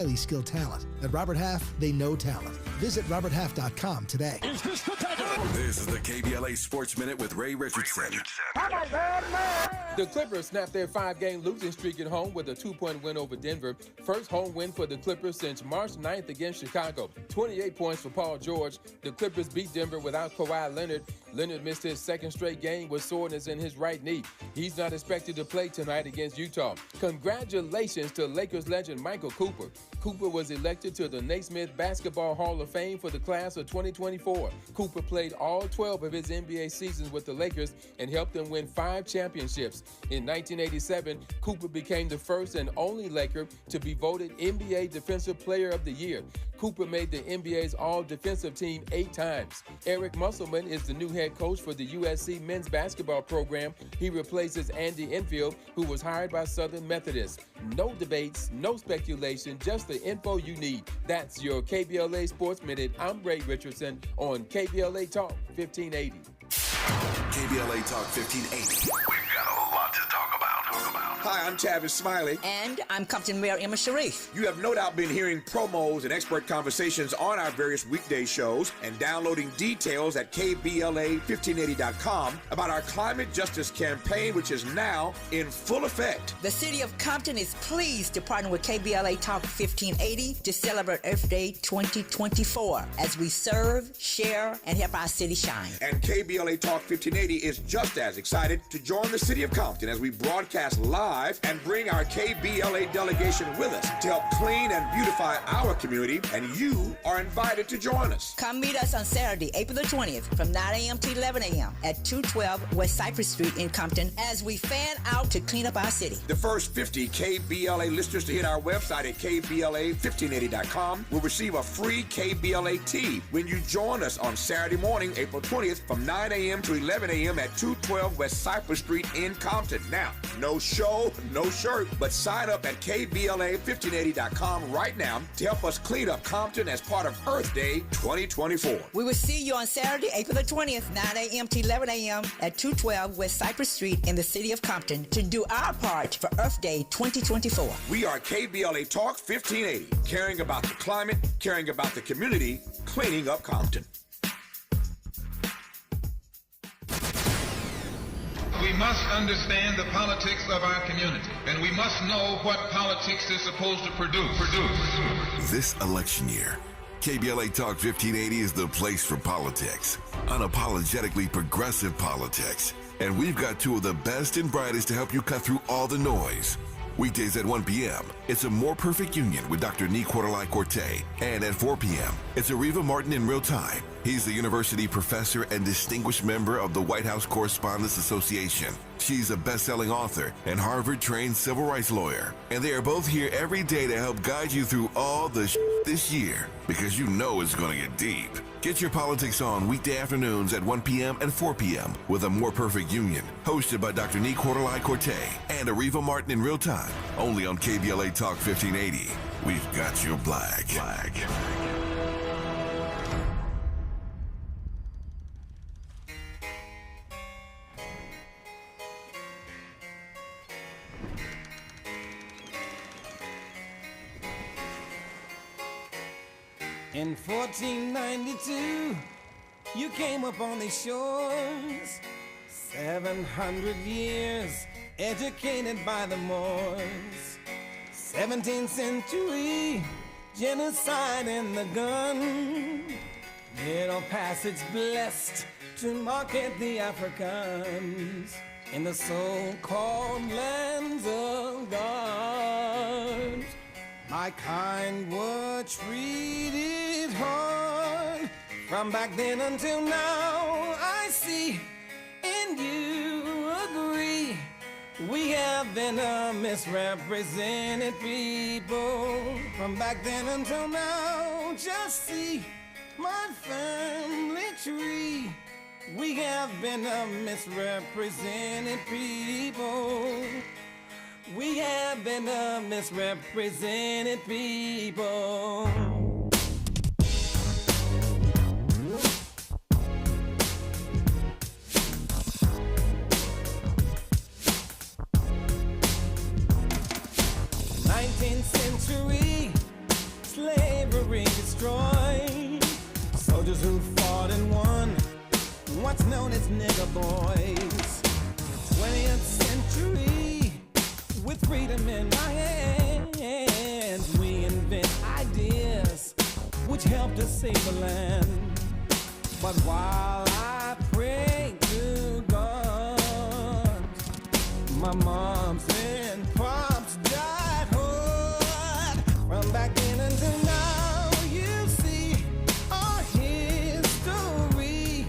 highly skilled talent. At Robert Half, they know talent. Visit roberthalf.com today. Is this the dagger? This is the KBLA Sports Minute with Ray Richardson. The Clippers snapped their 5-game losing streak at home with a 2-point win over Denver. First home win for the Clippers since March 9th against Chicago. 28 points for Paul George. The Clippers beat Denver without Kawhi Leonard. Leonard missed his second straight game with soreness in his right knee. He's not expected to play tonight against Utah. Congratulations to Lakers legend Michael Cooper. Cooper was elected to the Naismith Basketball Hall of Fame for the class of 2024. Cooper played all 12 of his NBA seasons with the Lakers and helped them win 5 championships. In 1987, Cooper became the first and only Laker to be voted NBA Defensive Player of the Year. Cooper made the NBA's all-defensive team 8 times. Eric Musselman is the new head coach for the USC men's basketball program. He replaces Andy Enfield, who was hired by Southern Methodist. No debates, no speculation, just the info you need. That's your KBLA Sports Minute. I'm Ray Richardson on KBLA Talk 1580. KBLA Talk 1580. We've got a lot to talk about. Hi, I'm Tavis Smiley. And I'm Compton Mayor Emma Sharif. You have no doubt been hearing promos and expert conversations on our various weekday shows and downloading details at KBLA1580.com about our climate justice campaign, which is now in full effect. The city of Compton is pleased to partner with KBLA Talk 1580 to celebrate Earth Day 2024 as we serve, share, and help our city shine. And KBLA Talk 1580 is just as excited to join the city of Compton as we broadcast live and bring our KBLA delegation with us to help clean and beautify our community, and you are invited to join us. Come meet us on Saturday, April the 20th from 9 a.m. to 11 a.m. at 212 West Cypress Street in Compton as we fan out to clean up our city. The first 50 KBLA listeners to hit our website at KBLA1580.com will receive a free KBLA tee when you join us on Saturday morning, April 20th from 9 a.m. to 11 a.m. at 212 West Cypress Street in Compton. Now, no show, no shirt, but sign up at KBLA1580.com right now to help us clean up Compton as part of Earth Day 2024. We will see you on Saturday, April the 20th, 9 a.m. to 11 a.m. at 212 West Cypress Street in the city of Compton to do our part for Earth Day 2024. We are KBLA Talk 1580, caring about the climate, caring about the community, cleaning up Compton. We must understand the politics of our community, and we must know what politics is supposed to produce. This election year, KBLA Talk 1580 is the place for politics. Unapologetically progressive politics. And we've got 2 of the best and brightest to help you cut through all the noise. Weekdays at 1 p.m., it's A More Perfect Union with Dr. Nee Cordelai-Corte. And at 4 p.m., it's Areva Martin in Real Time. He's the university professor and distinguished member of the White House Correspondents Association. She's a best-selling author and Harvard-trained civil rights lawyer. And they are both here every day to help guide you through all the this year, because you know it's going to get deep. Get your politics on weekday afternoons at 1 p.m. and 4 p.m. with A More Perfect Union, hosted by Dr. Nee Cordelai-Corte and Areva Martin in Real Time, only on KBLA Talk 1580. We've got your flag. In 1492, you came upon these shores, 700 years educated by the Moors. 17th century, genocide and the gun. Middle Passage blessed to market the Africans in the so-called lands of God. My kind were treated hard. From back then until now, I see and you agree. We have been a misrepresented people. From back then until now, just see my family tree. We have been a misrepresented people. We have been a misrepresented people. Century, destroyed. Soldiers who fought and won, what's known as nigger boys. 20th century, with freedom in our hands, we invent ideas which help to save the land. But while I pray to God, my moms and pops died hard. From back then until now, you see our history.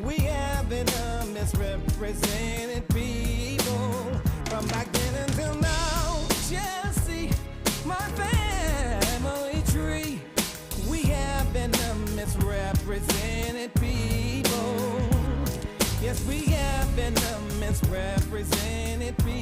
We have been a misrepresented people. From back then until now, just see my family tree. We have been a misrepresented people. Yes, we have been a misrepresented people.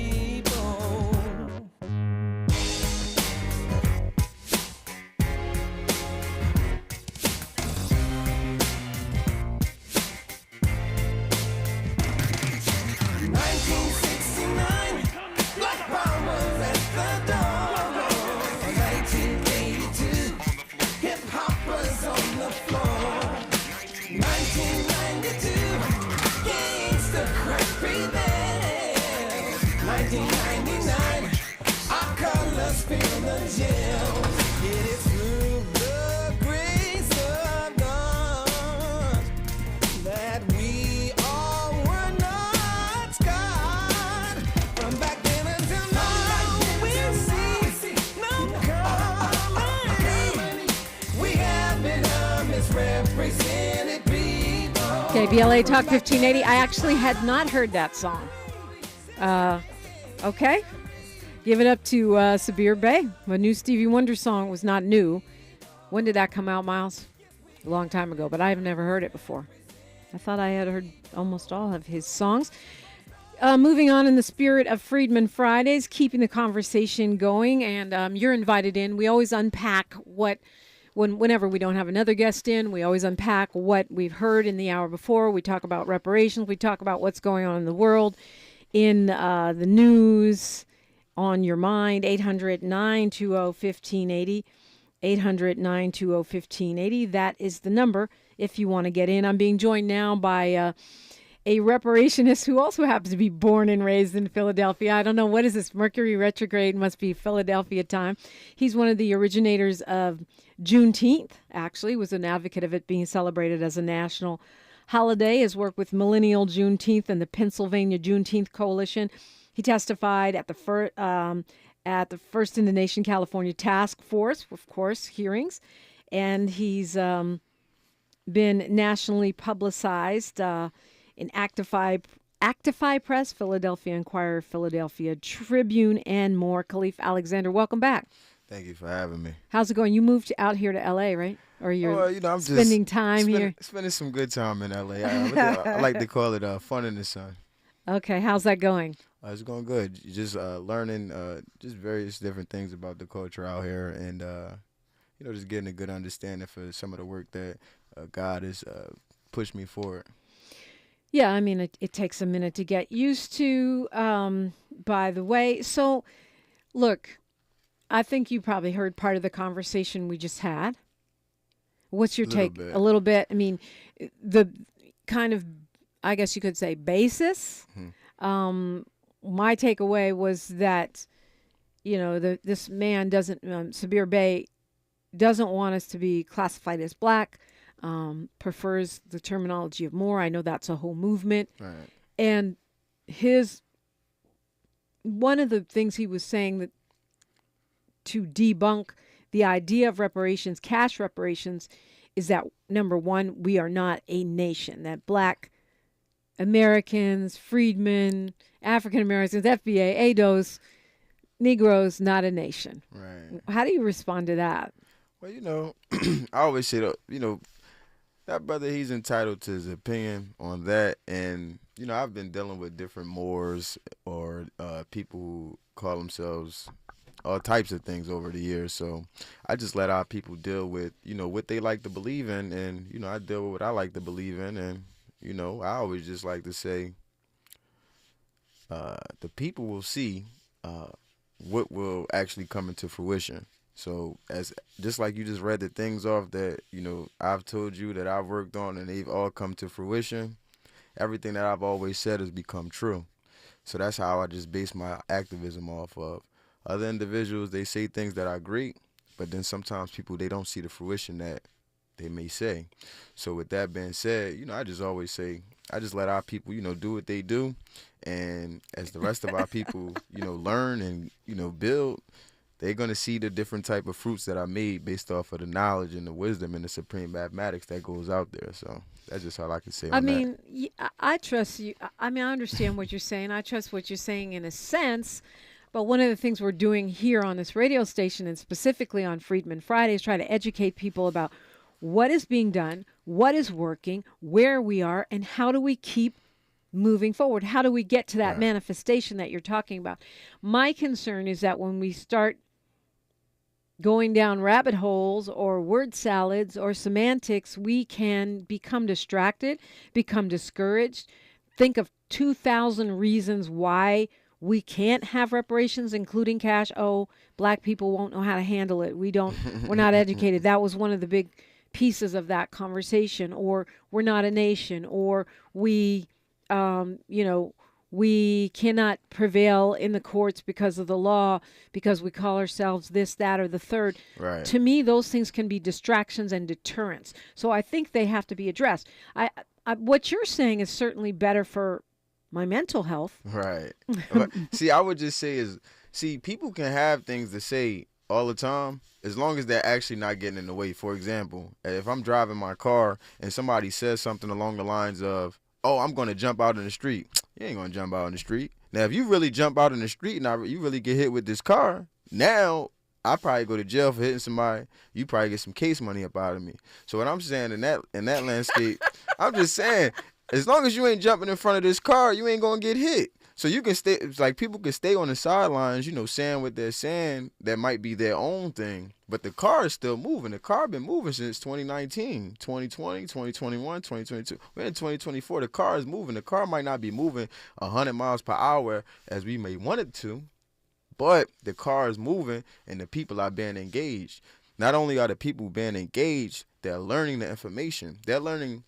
KBLA Talk 1580. I actually had not heard that song. Okay. Give it up to Sabir Bey. A new Stevie Wonder song was not new. When did that come out, Miles? A long time ago, but I have never heard it before. I thought I had heard almost all of his songs. Moving on in the spirit of Freedman Fridays, keeping the conversation going, and you're invited in. We always unpack whenever we don't have another guest in, we always unpack what we've heard in the hour before. We talk about reparations. We talk about what's going on in the world, in the news, on your mind. 800-920-1580. 800-920-1580. That is the number if you want to get in. I'm being joined now by a reparationist who also happens to be born and raised in Philadelphia. I don't know, what is this? Mercury retrograde must be Philadelphia time. He's one of the originators of Juneteenth, actually, was an advocate of it being celebrated as a national holiday. His work with Millennial Juneteenth and the Pennsylvania Juneteenth Coalition. He testified at the first in the nation California Task Force, of course, hearings. And he's been nationally publicized in Actify Press, Philadelphia Inquirer, Philadelphia Tribune, and more. Khaleef Alexander, welcome back. Thank you for having me. How's it going? You moved out here to L.A., right? Or you're I'm spending time here? Spending some good time in L.A. I like to call it fun in the sun. Okay, how's that going? It's going good. Just learning just various different things about the culture out here, and just getting a good understanding for some of the work that God has pushed me forward. Yeah, I mean, it takes a minute to get used to, by the way. So, look, I think you probably heard part of the conversation we just had. What's your take? A little bit. I mean, the kind of, I guess you could say, basis. Mm-hmm. My takeaway was that, this man doesn't, Sabir Bey doesn't want us to be classified as black. Prefers the terminology of more. I know that's a whole movement. Right. And one of the things he was saying that to debunk the idea of reparations, cash reparations, is that, number one, we are not a nation, that black Americans, freedmen, African Americans, FBA, ADOS, Negroes, not a nation. Right. How do you respond to that? Well, I always say, that brother, he's entitled to his opinion on that. And, I've been dealing with different Moors or people who call themselves all types of things over the years. So I just let our people deal with, what they like to believe in. And, I deal with what I like to believe in. And, I always just like to say the people will see what will actually come into fruition. So just like you just read the things off that, I've told you that I've worked on and they've all come to fruition, everything that I've always said has become true. So that's how I just base my activism off of. Other individuals, they say things that are great, but then sometimes people, they don't see the fruition that they may say. So with that being said, I just always say, I just let our people, do what they do. And as the rest of our people, learn and, build, they're going to see the different type of fruits that are made based off of the knowledge and the wisdom and the supreme mathematics that goes out there. So that's just all I can say on that. I trust you. I understand what you're saying. I trust what you're saying in a sense. But one of the things we're doing here on this radio station and specifically on Freedman Friday is try to educate people about what is being done, what is working, where we are, and how do we keep moving forward? How do we get to that manifestation that you're talking about? My concern is that when we start going down rabbit holes or word salads or semantics, we can become distracted, become discouraged, think of 2,000 reasons why we can't have reparations, including cash. Oh, black people won't know how to handle it. We're not educated. That was one of the big pieces of that conversation. Or we're not a nation, or we cannot prevail in the courts because of the law, because we call ourselves this, that, or the third. Right. To me, those things can be distractions and deterrents. So I think they have to be addressed. What you're saying is certainly better for my mental health. Right. But, I would just say people can have things to say all the time as long as they're actually not getting in the way. For example, if I'm driving my car and somebody says something along the lines of, oh, I'm going to jump out in the street. You ain't going to jump out in the street. Now, if you really jump out in the street and you really get hit with this car, now I probably go to jail for hitting somebody. You probably get some case money up out of me. So what I'm saying in that landscape, I'm just saying, as long as you ain't jumping in front of this car, you ain't going to get hit. So you can stay, it's like people can stay on the sidelines, saying what they're saying that might be their own thing. But the car is still moving. The car been moving since 2019, 2020, 2021, 2022. We're in 2024. The car is moving. The car might not be moving 100 miles per hour as we may want it to, but the car is moving and the people are being engaged. Not only are the people being engaged, they're learning the information. They're learning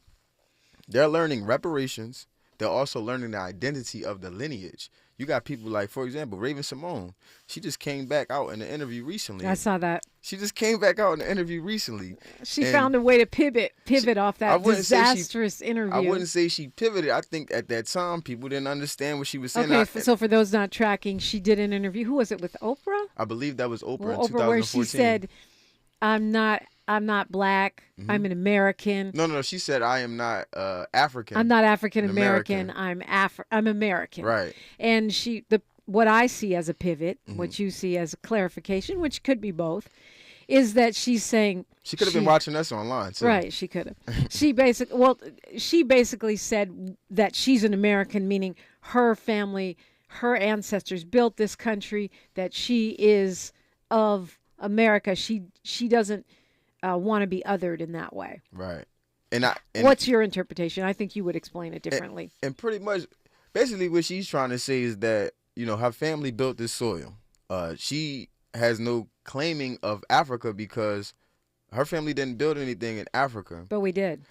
reparations. They're also learning the identity of the lineage. You got people like, for example, Raven Simone. She just came back out in an interview recently. I saw that. She just came back out in an interview recently. She found a way to pivot off that disastrous interview. I wouldn't say she pivoted. I think at that time, people didn't understand what she was saying. Okay, so for those not tracking, she did an interview. Who was it, with Oprah? I believe that was Oprah in 2014. Where she said, I'm not black. Mm-hmm. I'm an American. No. She said, I am not African. I'm not African American. I'm American. Right. And what I see as a pivot, what you see as a clarification, which could be both, is that she's saying she could have been watching us online too. Right, she could have. she basically said that she's an American, meaning her family, her ancestors built this country, that she is of America. She doesn't want to be othered in that way. Right. What's your interpretation? I think you would explain it differently. And pretty much, basically what she's trying to say is that, her family built this soil. She has no claiming of Africa because her family didn't build anything in Africa. But we did.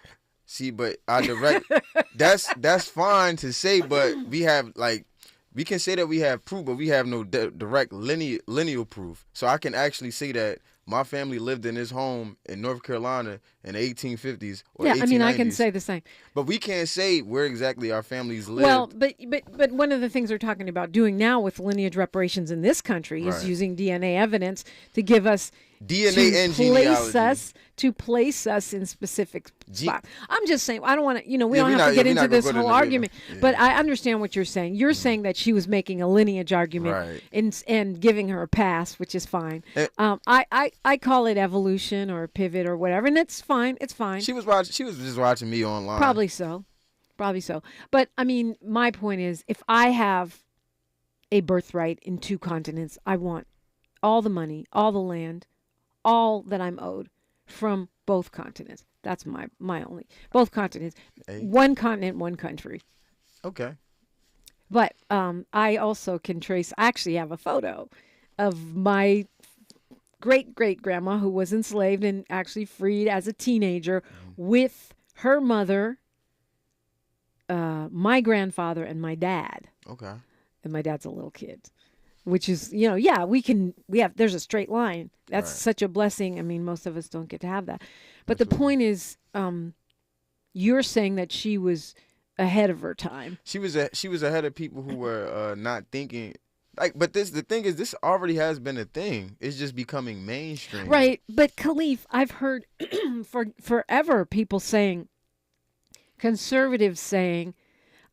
See, but our direct, that's fine to say, but we have we can say that we have proof, but we have no direct lineal proof. So I can actually say that my family lived in this home in North Carolina in the 1850s or 1890s. Yeah, I mean, I can say the same. But we can't say where exactly our families lived. Well, but one of the things we're talking about doing now with lineage reparations in this country is using DNA evidence to give us DNA and genealogy. To place us in specific spots. I'm just saying, I don't want to, we don't have to get into this whole argument, but I understand what you're saying. You're saying that she was making a lineage argument and giving her a pass, which is fine. I call it evolution or pivot or whatever, and it's fine. It's fine. She was just watching me online. Probably so. But I mean, my point is, if I have a birthright in 2 continents, I want all the money, all the land, all that I'm owed from both continents. That's my only. Both continents. One continent, one country. Okay. But I also can trace, I actually have a photo of my great-great-grandma who was enslaved and actually freed as a teenager with her mother, my grandfather, and my dad. Okay. And my dad's a little kid, which is, there's a straight line. That's such a blessing. I mean, most of us don't get to have that. But the point is, you're saying that she was ahead of her time. She was ahead of people who were not thinking. But the thing is, this already has been a thing. It's just becoming mainstream. Right. But Khaleef, I've heard for forever people saying, conservatives saying,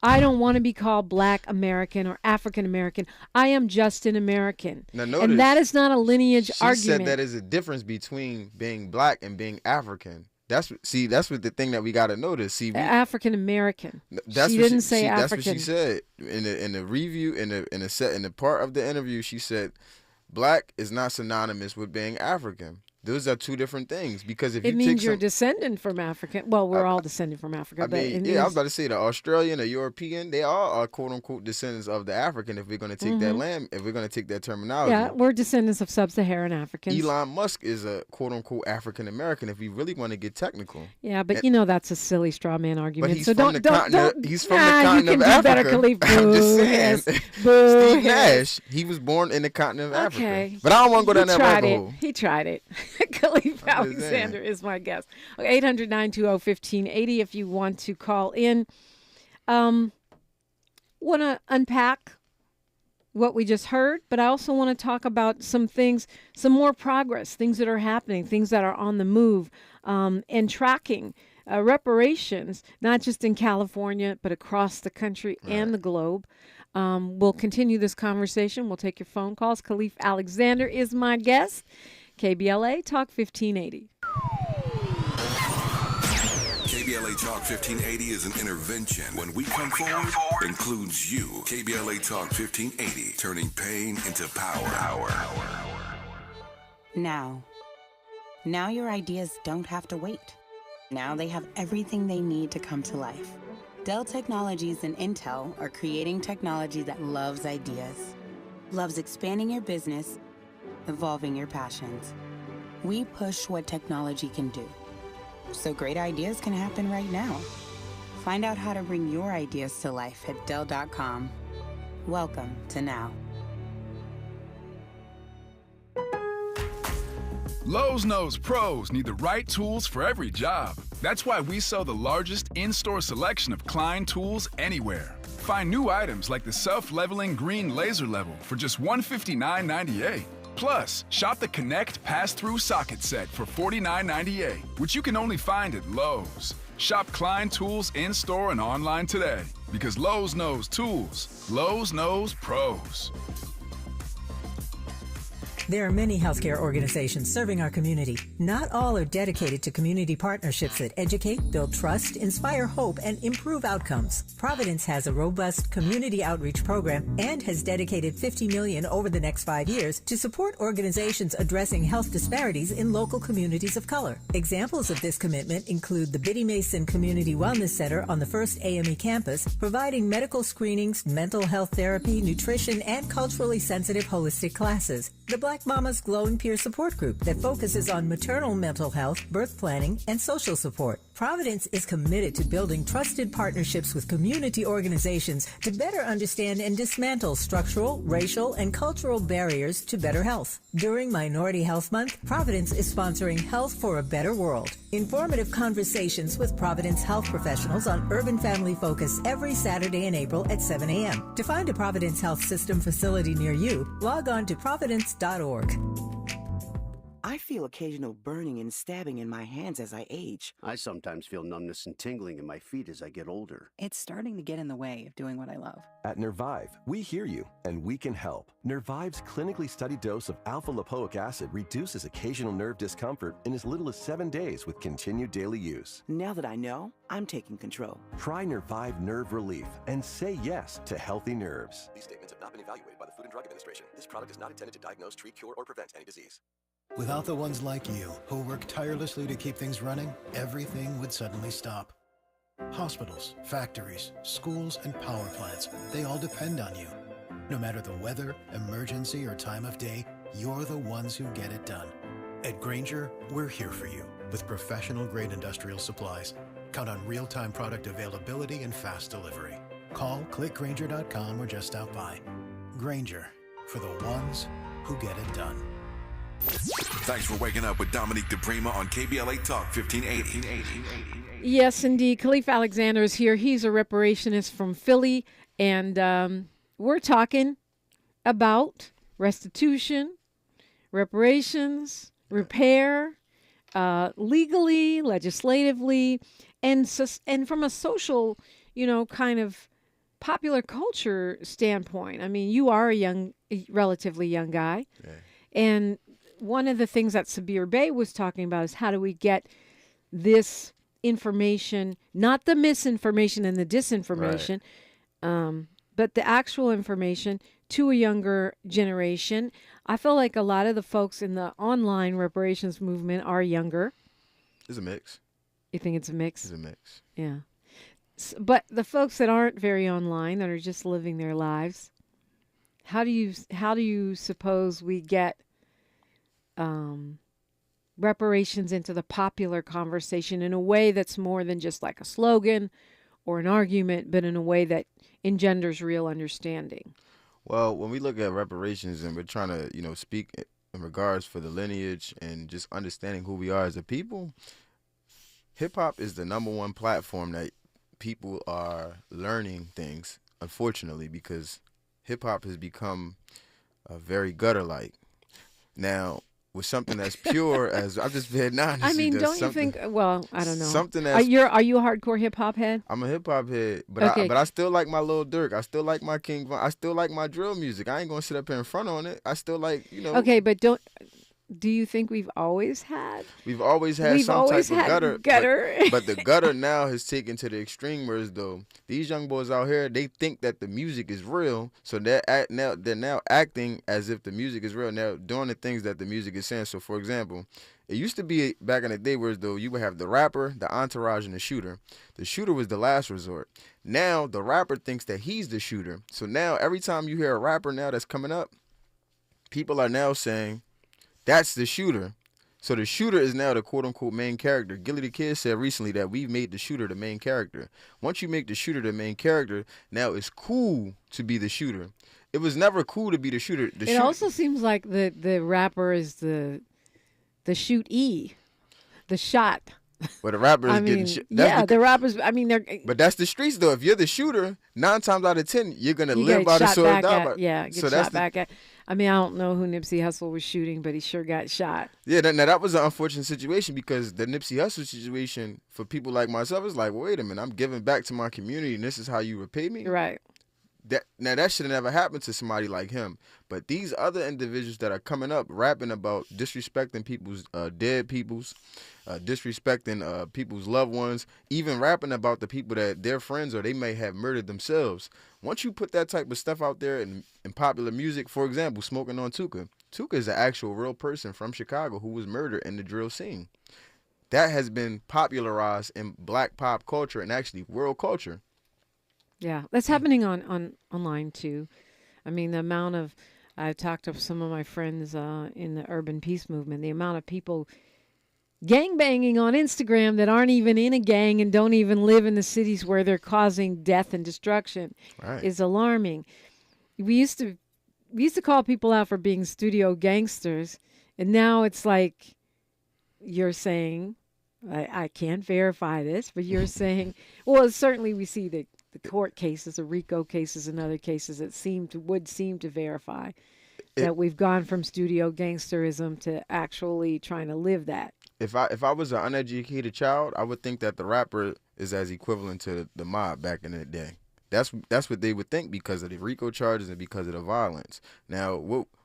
I don't want to be called Black American or African American. I am just an American. Now notice, and that is not a lineage argument. She said that is a difference between being Black and being African. That's what the thing that we got to notice. See, African American. She didn't say African. That's what she said in the review in the part of the interview. She said, Black is not synonymous with being African. Those are two different things, because if it means you're descendant from Africa. Well, we're all descended from Africa. I was about to say the Australian, the European, they all are quote unquote descendants of the African. If we're going to take if we're going to take that terminology, yeah, we're descendants of sub-Saharan Africans. Elon Musk is a quote unquote African American. If we really want to get technical, yeah, but that's a silly straw man argument. But he's so from the continent. He's from the continent of Africa. Africa. Khaleef. I'm just saying. Yes. Boo. Steve Nash, he was born in the continent of Okay. Africa. But I don't want to go down that rabbit hole. He tried it. Khaleef Alexander is my guest. 800-920-1580 if you want to call in. Want to unpack what we just heard, but I also want to talk about some things, some more progress, things that are happening, things that are on the move, and tracking reparations, not just in California, but across the country and the globe. We'll continue this conversation. We'll take your phone calls. Khaleef Alexander is my guest. KBLA Talk 1580. KBLA Talk 1580 is an intervention. When we come forward, includes you. KBLA Talk 1580, turning pain into power. Now your ideas don't have to wait. Now they have everything they need to come to life. Dell Technologies and Intel are creating technology that loves ideas, loves expanding your business, evolving your passions. We push what technology can do, so great ideas can happen right now. Find out how to bring your ideas to life at Dell.com. Welcome to Now. Lowe's knows pros need the right tools for every job. That's why we sell the largest in-store selection of Klein tools anywhere. Find new items like the self-leveling green laser level for just $159.98. Plus, shop the Connect Pass-Through Socket Set for $49.98, which you can only find at Lowe's. Shop Klein tools in-store and online today, because Lowe's knows tools. Lowe's knows pros. There are many healthcare organizations serving our community. Not all are dedicated to community partnerships that educate, build trust, inspire hope, and improve outcomes. Providence has a robust community outreach program and has dedicated $50 million over the next 5 years to support organizations addressing health disparities in local communities of color. Examples of this commitment include the Biddy Mason Community Wellness Center on the First AME campus, providing medical screenings, mental health therapy, nutrition, and culturally sensitive holistic classes. The Black Mama's Glowing Peer Support Group that focuses on maternal mental health, birth planning, and social support. Providence is committed to building trusted partnerships with community organizations to better understand and dismantle structural, racial, and cultural barriers to better health. During Minority Health Month, Providence is sponsoring Health for a Better World. Informative conversations with Providence health professionals on Urban Family Focus every Saturday in April at 7 a.m. To find a Providence Health System facility near you, log on to providence.org. I feel occasional burning and stabbing in my hands as I age. I sometimes feel numbness and tingling in my feet as I get older. It's starting to get in the way of doing what I love. At Nervive, we hear you, and we can help. Nervive's clinically studied dose of alpha-lipoic acid reduces occasional nerve discomfort in as little as 7 days with continued daily use. Now that I know, I'm taking control. Try Nervive Nerve Relief and say yes to healthy nerves. These statements have not been evaluated by the Food and Drug Administration. This product is not intended to diagnose, treat, cure, or prevent any disease. Without the ones like you, who work tirelessly to keep things running, everything would suddenly stop. Hospitals, factories, schools, and power plants, they all depend on you. No matter the weather, emergency, or time of day, you're the ones who get it done. At Grainger, we're here for you with professional-grade industrial supplies. Count on real-time product availability and fast delivery. Call, click Grainger.com, or just stop by. Grainger, for the ones who get it done. Thanks for waking up with Dominique DiPrima on KBLA Talk 1580. Yes, indeed. Khaleef Alexander is here. He's a reparationist from Philly, and we're talking about restitution, reparations, repair, legally, legislatively, and from a social, kind of popular culture standpoint. I mean, you are a relatively young guy, and one of the things that Sabir Bey was talking about is how do we get this information, not the misinformation and the disinformation, but the actual information to a younger generation. I feel like a lot of the folks in the online reparations movement are younger. It's a mix. You think it's a mix? It's a mix. Yeah. But the folks that aren't very online, that are just living their lives, how do you suppose we get reparations into the popular conversation in a way that's more than just like a slogan or an argument, but in a way that engenders real understanding? Well, when we look at reparations and we're trying to, speak in regards for the lineage and just understanding who we are as a people, hip-hop is the #1 platform that people are learning things, unfortunately, because hip-hop has become very gutter-like. Now, with something that's pure, as I've just been honest. I mean, don't you think? Well, I don't know. Something are you a hardcore hip hop head? I'm a hip hop head, but okay. I still like my Lil Durk. I still like my King Von. I still like my drill music. I ain't gonna sit up here in front on it. I still like, Okay, but do you think we've always had? We've always had some type of gutter. But the gutter now has taken to the extreme, whereas though these young boys out here, they think that the music is real, so they're now acting as if the music is real. Now doing the things that the music is saying. So for example, it used to be back in the day where though you would have the rapper, the entourage, and the shooter. The shooter was the last resort. Now the rapper thinks that he's the shooter. So now every time you hear a rapper now that's coming up, people are now saying, that's the shooter. So the shooter is now the quote-unquote main character. Gilly the Kid said recently that we've made the shooter the main character. Once you make the shooter the main character, now it's cool to be the shooter. It was never cool to be the shooter. It also seems like the rapper is the shootee, the shot. But the rapper is getting shot. Yeah, the rappers, I mean, they're... But that's the streets, though. If you're the shooter, 9 times out of 10, you're going to live by the sword. Get shot back at. I mean, I don't know who Nipsey Hussle was shooting, but he sure got shot. Yeah, now that was an unfortunate situation because the Nipsey Hussle situation, for people like myself, is like, well, wait a minute, I'm giving back to my community, and this is how you repay me? Right. That should have never happened to somebody like him. But these other individuals that are coming up rapping about disrespecting people's dead peoples, disrespecting people's loved ones, even rapping about the people that they're friends or they may have murdered themselves. Once you put that type of stuff out there in popular music, for example, Smoking on Tuka. Tuka is an actual real person from Chicago who was murdered in the drill scene. That has been popularized in black pop culture and actually world culture. Yeah, that's happening on online too. I mean, the amount of, I've talked to some of my friends in the urban peace movement, the amount of people gangbanging on Instagram that aren't even in a gang and don't even live in the cities where they're causing death and destruction is alarming. We used to call people out for being studio gangsters, and now it's like you're saying, I can't verify this, but you're saying, well, certainly we see the court cases, the RICO cases, and other cases that would seem to verify that we've gone from studio gangsterism to actually trying to live that. If I was an uneducated child, I would think that the rapper is as equivalent to the mob back in the day. That's what they would think because of the RICO charges and because of the violence. Now,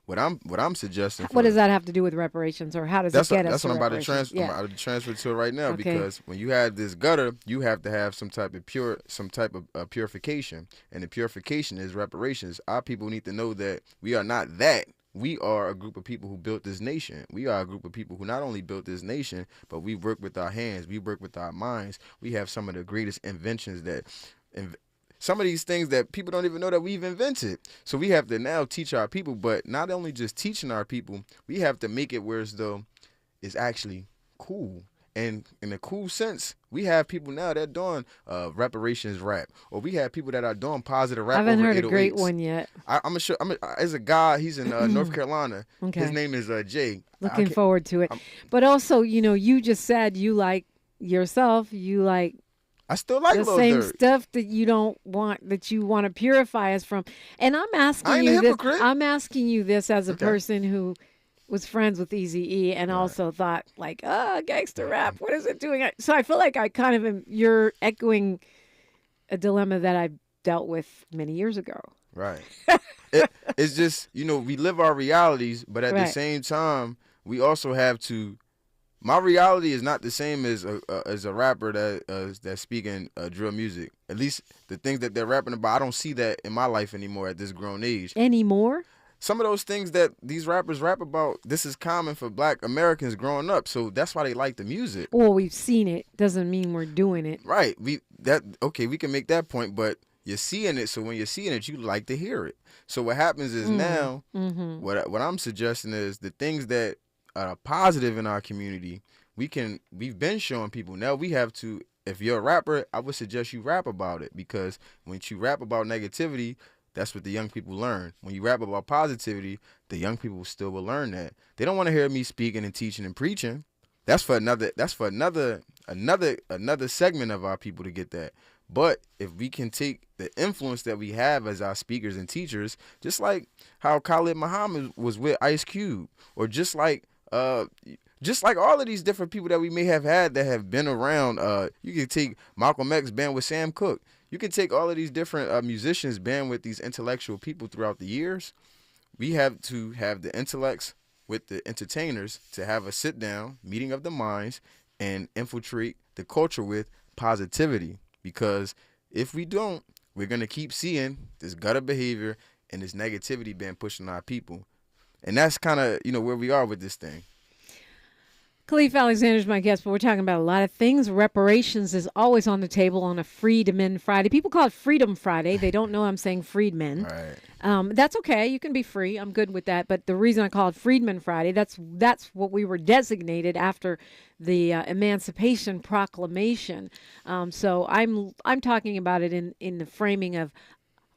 what I'm suggesting. What does that have to do with reparations, or how does it get us? That's what I'm about to transfer to it right now. Okay. Because when you have this gutter, you have to have some type of purification, and the purification is reparations. Our people need to know that we are not that. We are a group of people who built this nation. We are a group of people who not only built this nation, but we work with our hands. We work with our minds. We have some of the greatest inventions some of these things that people don't even know that we've invented. So we have to now teach our people, but not only just teaching our people, we have to make it where as though is actually cool. And in a cool sense, we have people now that doing reparations rap, or we have people that are doing positive rap. I haven't heard a 808s. great one yet. As a guy, he's in North Carolina. Okay. His name is Jay. Looking forward to it. But also, you just said you like yourself. You like. I still like the Lil same Durk. stuff that you don't want, that you want to purify us from. And I'm asking I ain't you a this. hypocrite. I'm asking you this as a person who was friends with Eazy-E and also thought like, gangster rap, what is it doing? So I feel like I kind of you're echoing a dilemma that I dealt with many years ago. Right. It's just, we live our realities, but at the same time, we also have to. My reality is not the same as a rapper that's speaking drill music. At least the things that they're rapping about, I don't see that in my life anymore at this grown age. Anymore? Some of those things that these rappers rap about, this is common for Black Americans growing up, so that's why they like the music. Well, we've seen it. Doesn't mean we're doing it. Right. We can make that point, but you're seeing it, so when you're seeing it, you like to hear it. So what happens is now, what I'm suggesting is the things that are positive in our community, we've been showing people. Now we have to, if you're a rapper, I would suggest you rap about it, because when you rap about negativity, that's what the young people learn. When you rap about positivity, the young people still will learn that. They don't want to hear me speaking and teaching and preaching. That's for another segment of our people to get that. But if we can take the influence that we have as our speakers and teachers, just like how Khalid Muhammad was with Ice Cube, or just like all of these different people that we may have had that have been around. You can take Malcolm X band with Sam Cooke. You can take all of these different musicians band with these intellectual people throughout the years. We have to have the intellects with the entertainers to have a sit-down meeting of the minds and infiltrate the culture with positivity. Because if we don't, we're going to keep seeing this gutter behavior and this negativity being pushed on our people. And that's kind of, where we are with this thing. Khaleef Alexander's my guest, but we're talking about a lot of things. Reparations is always on the table on a Freedmen Friday. People call it Freedom Friday. They don't know I'm saying freedmen. Right. That's okay. You can be free. I'm good with that. But the reason I call it Freedmen Friday, that's what we were designated after the Emancipation Proclamation. So I'm talking about it in the framing of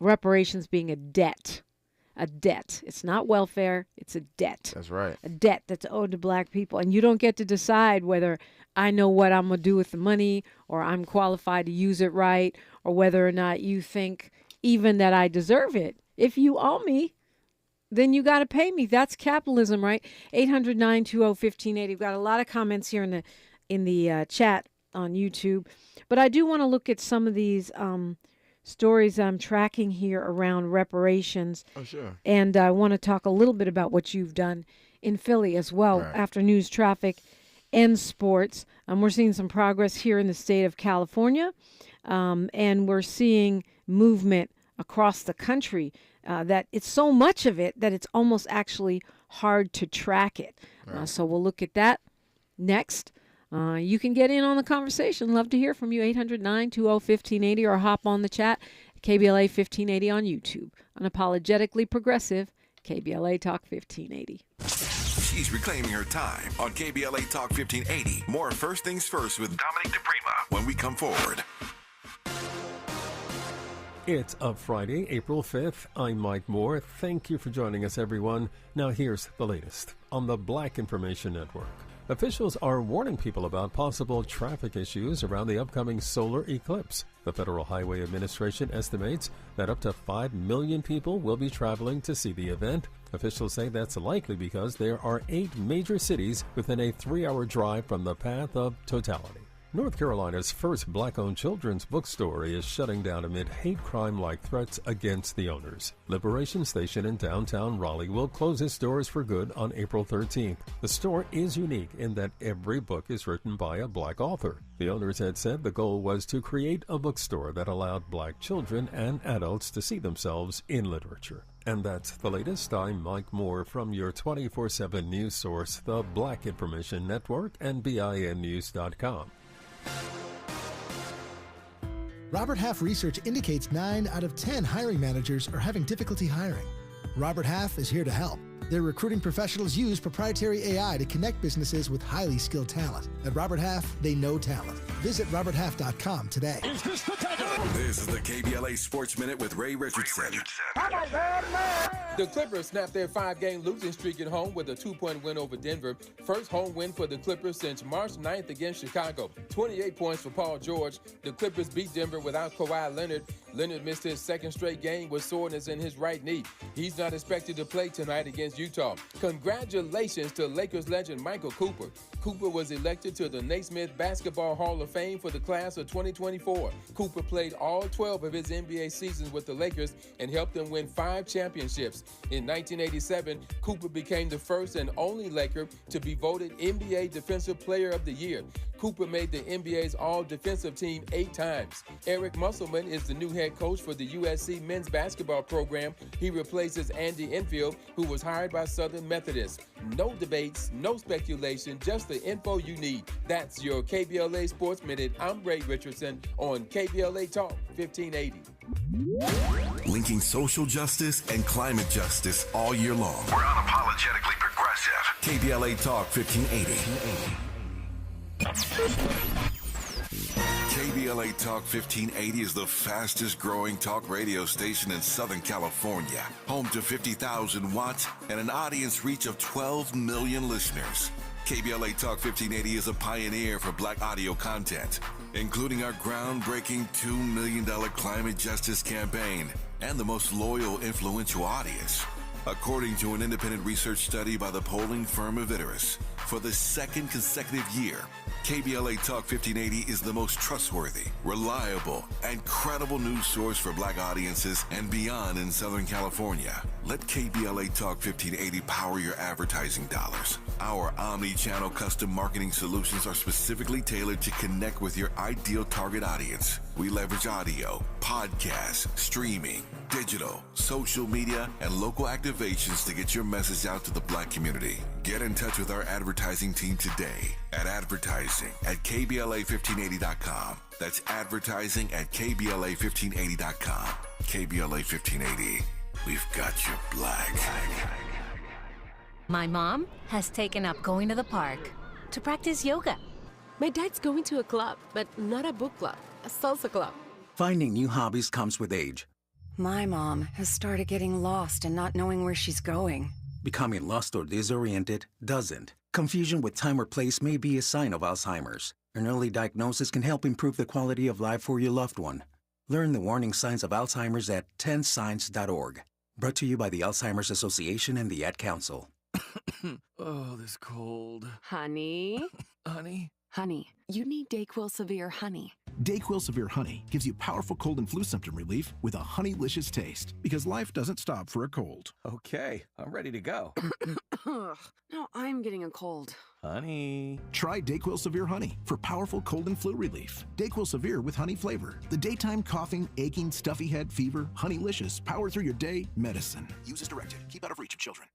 reparations being a debt. A debt. It's not welfare. It's a debt. That's right. A debt that's owed to Black people. And you don't get to decide whether I know what I'm going to do with the money, or I'm qualified to use it right, or whether or not you think even that I deserve it. If you owe me, then you got to pay me. That's capitalism, right? 800-920-1580. We've got a lot of comments here in the chat on YouTube. But I do want to look at some of these stories I'm tracking here around reparations. Oh, sure. And I want to talk a little bit about what you've done in Philly as well, right, after news, traffic, and sports. We're seeing some progress here in the state of California, and we're seeing movement across the country, that it's so much of it that it's almost actually hard to track it. Right. So we'll look at that next. You can get in on the conversation. Love to hear from you. 800-920-1580, or hop on the chat. KBLA 1580 on YouTube. Unapologetically progressive. KBLA Talk 1580. She's reclaiming her time on KBLA Talk 1580. More First Things First with Dominique DiPrima when we come forward. It's a Friday, April 5th. I'm Mike Moore. Thank you for joining us, everyone. Now here's the latest on the Black Information Network. Officials are warning people about possible traffic issues around the upcoming solar eclipse. The Federal Highway Administration estimates that up to 5 million people will be traveling to see the event. Officials say that's likely because there are 8 major cities within a 3-hour drive from the path of totality. North Carolina's first Black-owned children's bookstore is shutting down amid hate crime-like threats against the owners. Reparations Station in downtown Raleigh will close its doors for good on April 13th. The store is unique in that every book is written by a Black author. The owners had said the goal was to create a bookstore that allowed Black children and adults to see themselves in literature. And that's the latest. I'm Mike Moore from your 24/7 news source, the Black Information Network, and BINnews.com. Robert Half research indicates 9 out of 10 hiring managers are having difficulty hiring. Robert Half is here to help. Their recruiting professionals use proprietary AI to connect businesses with highly skilled talent. At Robert Half, they know talent. Visit roberthalf.com today. This is the KBLA Sports Minute with Ray Richardson. The Clippers snapped their 5-game losing streak at home with a 2-point win over Denver. First home win for the Clippers since March 9th against Chicago. 28 points for Paul George. The Clippers beat Denver without Kawhi Leonard. Leonard missed his second straight game with soreness in his right knee. He's not expected to play tonight against Utah. Congratulations to Lakers legend Michael Cooper. Cooper was elected to the Naismith Basketball Hall of Fame for the class of 2024. Cooper played all 12 of his NBA seasons with the Lakers and helped them win 5 championships. In 1987, Cooper became the first and only Laker to be voted NBA Defensive Player of the Year. Cooper made the NBA's all-defensive team 8 times. Eric Musselman is the new head coach for the USC men's basketball program. He replaces Andy Enfield, who was hired by Southern Methodist. No debates, no speculation, just the info you need. That's your KBLA Sports Minute. I'm Ray Richardson on KBLA Talk 1580. Linking social justice and climate justice all year long. We're unapologetically progressive. KBLA Talk 1580. KBLA Talk 1580 is the fastest growing talk radio station in Southern California. Home to 50,000 watts and an audience reach of 12 million listeners. KBLA Talk 1580 is a pioneer for Black audio content, including our groundbreaking $2 million climate justice campaign and the most loyal, influential audience. According to an independent research study by the polling firm Victories, for the second consecutive year, KBLA Talk 1580 is the most trustworthy, reliable, and credible news source for Black audiences and beyond in Southern California. Let KBLA Talk 1580 power your advertising dollars. Our omni-channel custom marketing solutions are specifically tailored to connect with your ideal target audience. We leverage audio, podcasts, streaming, digital, social media, and local activations to get your message out to the Black community. Get in touch with our advertising team today at advertising@KBLA1580.com. That's advertising@KBLA1580.com. KBLA 1580. We've got your Black. My mom has taken up going to the park to practice yoga. My dad's going to a club, but not a book club, a salsa club. Finding new hobbies comes with age. My mom has started getting lost and not knowing where she's going. Becoming lost or disoriented doesn't. Confusion with time or place may be a sign of Alzheimer's. An early diagnosis can help improve the quality of life for your loved one. Learn the warning signs of Alzheimer's at 10signs.org. Brought to you by the Alzheimer's Association and the Ad Council. Oh, this cold. Honey? Honey? Honey, you need DayQuil Severe Honey. DayQuil Severe Honey gives you powerful cold and flu symptom relief with a honeylicious taste, because life doesn't stop for a cold. Okay, I'm ready to go. Now I'm getting a cold. Honey. Try DayQuil Severe Honey for powerful cold and flu relief. DayQuil Severe with honey flavor. The daytime coughing, aching, stuffy head, fever, honeylicious, power through your day medicine. Use as directed. Keep out of reach of children.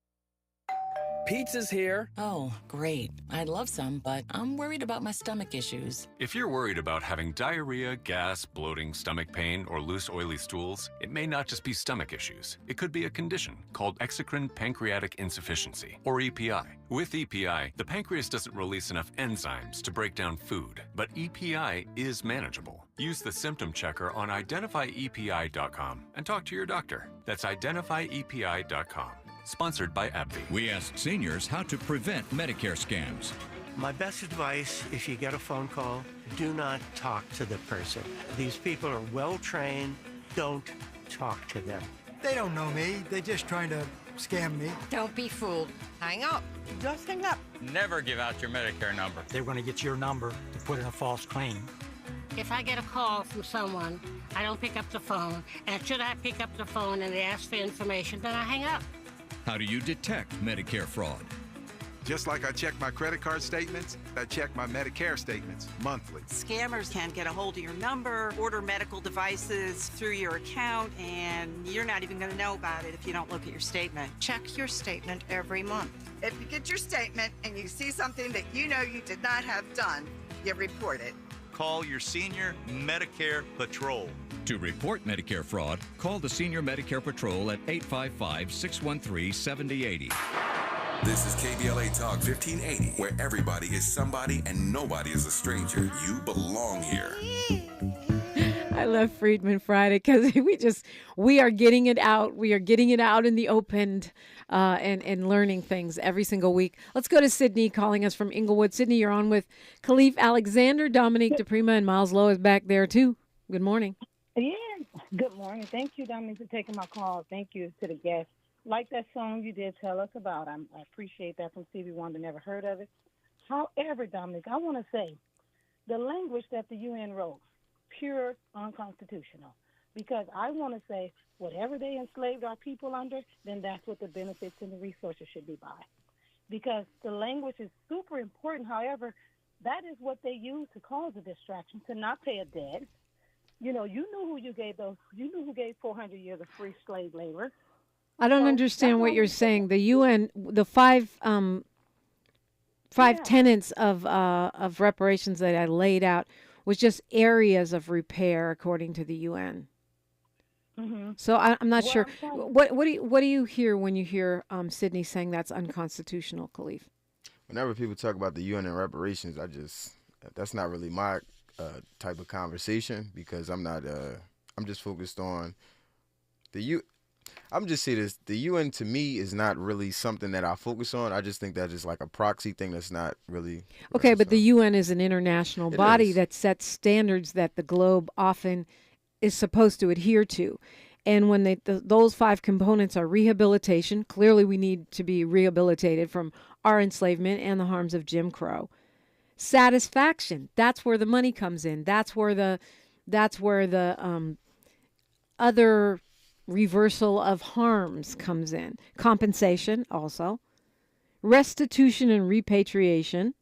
Pizza's here. Oh, great. I'd love some, but I'm worried about my stomach issues. If you're worried about having diarrhea, gas, bloating, stomach pain, or loose, oily stools, it may not just be stomach issues. It could be a condition called exocrine pancreatic insufficiency, or EPI. With EPI, the pancreas doesn't release enough enzymes to break down food, but EPI is manageable. Use the symptom checker on identifyepi.com and talk to your doctor. That's identifyepi.com. Sponsored by AbbVie. We asked seniors how to prevent Medicare scams. My best advice, if you get a phone call, do not talk to the person. These people are well-trained. Don't talk to them. They don't know me. They're just trying to scam me. Don't be fooled. Hang up. Just hang up. Never give out your Medicare number. They're going to get your number to put in a false claim. If I get a call from someone, I don't pick up the phone. And should I pick up the phone and they ask for information, then I hang up. How do you detect Medicare fraud? Just like I check my credit card statements, I check my Medicare statements monthly. Scammers can get a hold of your number, order medical devices through your account, and you're not even going to know about it if you don't look at your statement. Check your statement every month. If you get your statement and you see something that you know you did not have done, you report it. call your senior Medicare patrol. To report Medicare fraud, call the Senior Medicare Patrol at 855-613-7080. This is KBLA Talk 1580, where everybody is somebody and nobody is a stranger. You belong here. I love Freedman Friday because we are getting it out. We are getting it out in the open and learning things every single week. Let's go to Sydney calling us from Inglewood. Sydney, you're on with Khaleef Alexander, Dominique DiPrima, and Miles Lowe is back there too. Good morning. Yeah, good morning. Thank you, Dominique, for taking my call. Thank you to the guests. Like that song you did tell us about. I appreciate that from Stevie Wonder. Never heard of it. However, Dominic, I want to say the language that the UN wrote, pure unconstitutional. Because I want to say whatever they enslaved our people under, then that's what the benefits and the resources should be by. Because the language is super important. However, that is what they use to cause a distraction, to not pay a debt. You know, you knew who you gave 400 years of free slave labor. I don't understand what you're saying. The UN, the five tenets of reparations that I laid out was just areas of repair according to the UN. Mm-hmm. So I'm not sure. What do you hear when you hear Sydney saying that's unconstitutional, Khaleef? Whenever people talk about the UN and reparations, that's not really my type of conversation, because I'm just focused on I'm just saying this, the UN to me is not really something that I focus on. I just think that is like a proxy thing that's not really. Okay, but the UN is an international body that sets standards that the globe often is supposed to adhere to. And when those five components are rehabilitation, clearly we need to be rehabilitated from our enslavement and the harms of Jim Crow. Satisfaction, that's where the money comes in. That's where the other reversal of harms comes in. Compensation also. Restitution and repatriation.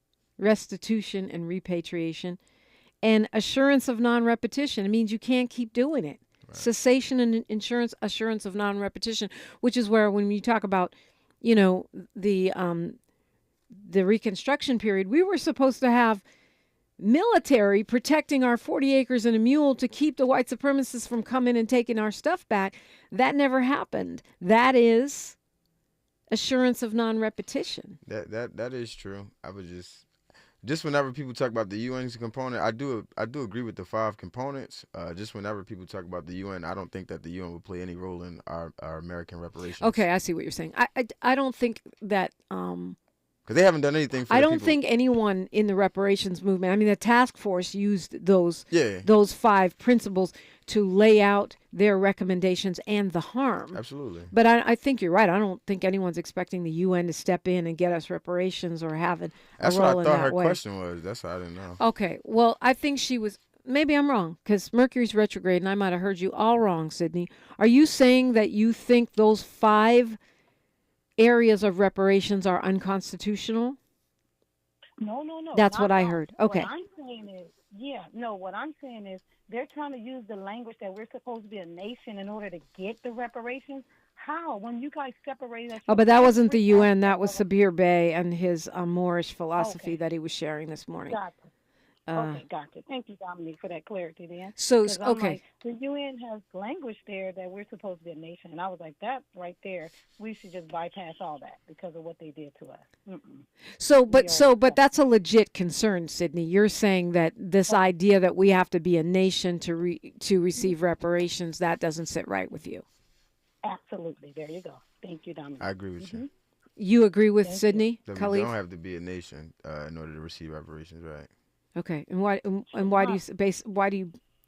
And assurance of non-repetition. It means you can't keep doing it. Right. Cessation and assurance of non-repetition, which is where when you talk about, the Reconstruction period, we were supposed to have military protecting our 40 acres and a mule to keep the white supremacists from coming and taking our stuff back. That never happened. That is assurance of non-repetition. That is true. I would just whenever people talk about the UN's component, I do agree with the five components. Just whenever people talk about the UN, I don't think that the UN will play any role in our American reparations. Okay, I see what you're saying. I don't think that because they haven't done anything for I don't think anyone in the reparations movement, I mean, the task force used those five principles to lay out their recommendations and the harm. Absolutely. But I think you're right. I don't think anyone's expecting the UN to step in and get us reparations or have a That's role what I in thought that her way. question was. That's what I didn't know. Okay. Well, I think she was, maybe I'm wrong, because Mercury's retrograde, and I might have heard you all wrong, Sydney. Are you saying that you think those five areas of reparations are unconstitutional? No. That's what I heard. Okay. What I'm saying is they're trying to use the language that we're supposed to be a nation in order to get the reparations. How? When you guys separated us. Oh, but that wasn't the UN. That was Sabir Bey and his Moorish philosophy that he was sharing this morning. Gotcha. Okay, gotcha. Thank you, Dominique, for that clarity then. So, okay. The UN has language there that we're supposed to be a nation. And I was like, that right there, we should just bypass all that because of what they did to us. Mm-mm. But that's a legit concern, Sydney. You're saying that this idea that we have to be a nation to receive reparations, that doesn't sit right with you. Absolutely. There you go. Thank you, Dominique. I agree with you. You agree with Sydney? We Khaleef? don't have to be a nation in order to receive reparations, right? Okay, and why do you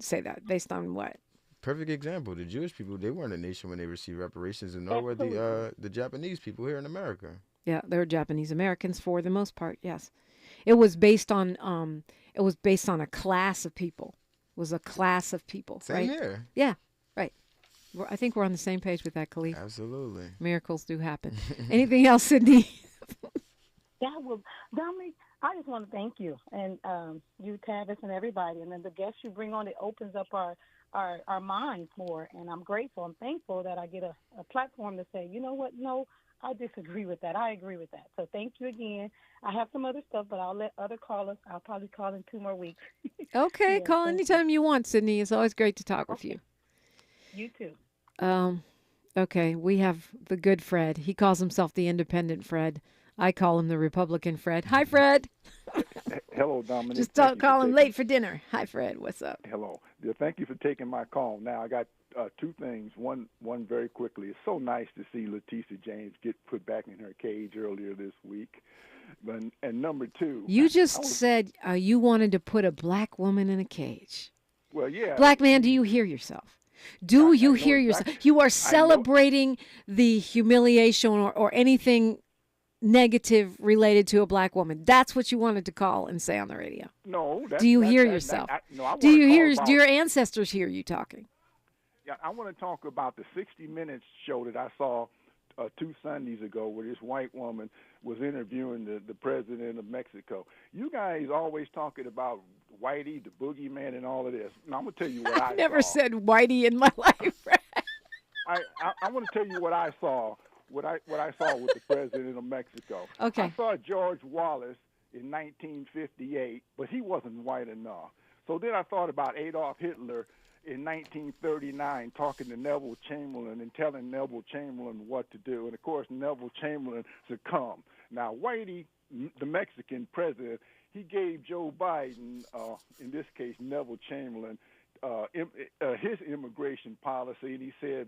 say that? Based on what? Perfect example. The Jewish people, they weren't a nation when they received reparations, and nor were the Japanese people here in America. Yeah, they're Japanese Americans for the most part. Yes, it was based on a class of people. It was a class of people. Same right? here. Yeah, right. I think we're on the same page with that, Khaleef. Absolutely. Miracles do happen. Anything else, Sydney? Dominique, I just want to thank you and you, Tavis, and everybody. And then the guests you bring on, it opens up our minds more. And I'm grateful. I'm thankful that I get a platform to say, you know what? No, I disagree with that. I agree with that. So thank you again. I have some other stuff, but I'll let other callers. I'll probably call in 2 more weeks. Okay, Yeah, call thank anytime you want, Sydney. It's always great to talk with you. You too. Okay, we have the good Fred. He calls himself the independent Fred. I call him the Republican Fred. Hi, Fred. Hello, Dominique. Just don't call him late for dinner. Hi, Fred. What's up? Hello. Yeah, thank you for taking my call. Now, I got two things. One very quickly. It's so nice to see Letitia James get put back in her cage earlier this week. And number two. You just said you wanted to put a black woman in a cage. Well, yeah. Black man, do you hear yourself? Do you hear yourself? You are celebrating the humiliation or anything negative related to a black woman. That's what you wanted to call and say on the radio. No. Do you hear yourself? Do you hear? Do your ancestors hear you talking? Yeah, I want to talk about the 60 Minutes show that I saw 2 Sundays ago, where this white woman was interviewing the president of Mexico. You guys always talking about Whitey, the boogeyman, and all of this. Now, I'm going to tell you what I never saw. said Whitey in my life. I want to tell you what I saw. What I saw with the president of Mexico. Okay. I saw George Wallace in 1958, but he wasn't white enough. So then I thought about Adolf Hitler in 1939, talking to Neville Chamberlain and telling Neville Chamberlain what to do. And, of course, Neville Chamberlain succumbed. Now, Whitey, the Mexican president, he gave Joe Biden, in this case Neville Chamberlain, his immigration policy, and he said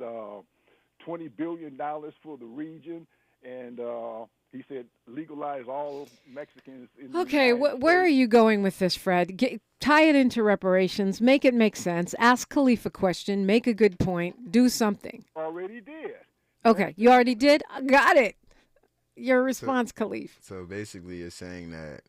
$20 billion for the region, and he said legalize all Mexicans in the Okay, United where are States. you going with this, Fred? Tie it into reparations. Make it make sense. Ask Khaleef a question. Make a good point. Do something. Already did. Okay, you already did? Got it. Your response, Khaleef. So basically, you're saying that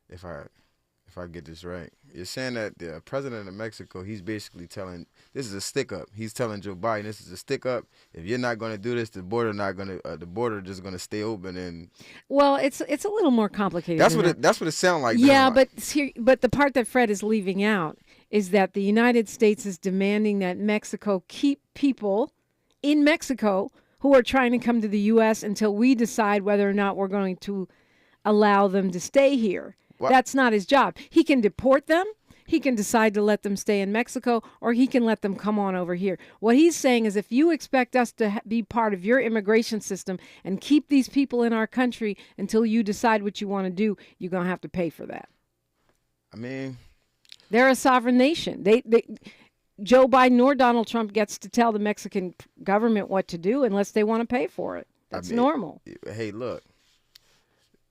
if I get this right, you're saying that the president of Mexico, he's basically telling, this is a stick up. He's telling Joe Biden, this is a stick up. If you're not going to do this, the border just going to stay open. And Well, it's a little more complicated. that's than what that. it sounds like. Yeah, but the part that Fred is leaving out is that the United States is demanding that Mexico keep people in Mexico who are trying to come to the U.S. until we decide whether or not we're going to allow them to stay here. What? That's not his job. He can deport them. He can decide to let them stay in Mexico, or he can let them come on over here. What he's saying is if you expect us to be part of your immigration system and keep these people in our country until you decide what you want to do, you're going to have to pay for that. I mean, they're a sovereign nation. Joe Biden or Donald Trump gets to tell the Mexican government what to do unless they want to pay for it. That's normal. Hey, look,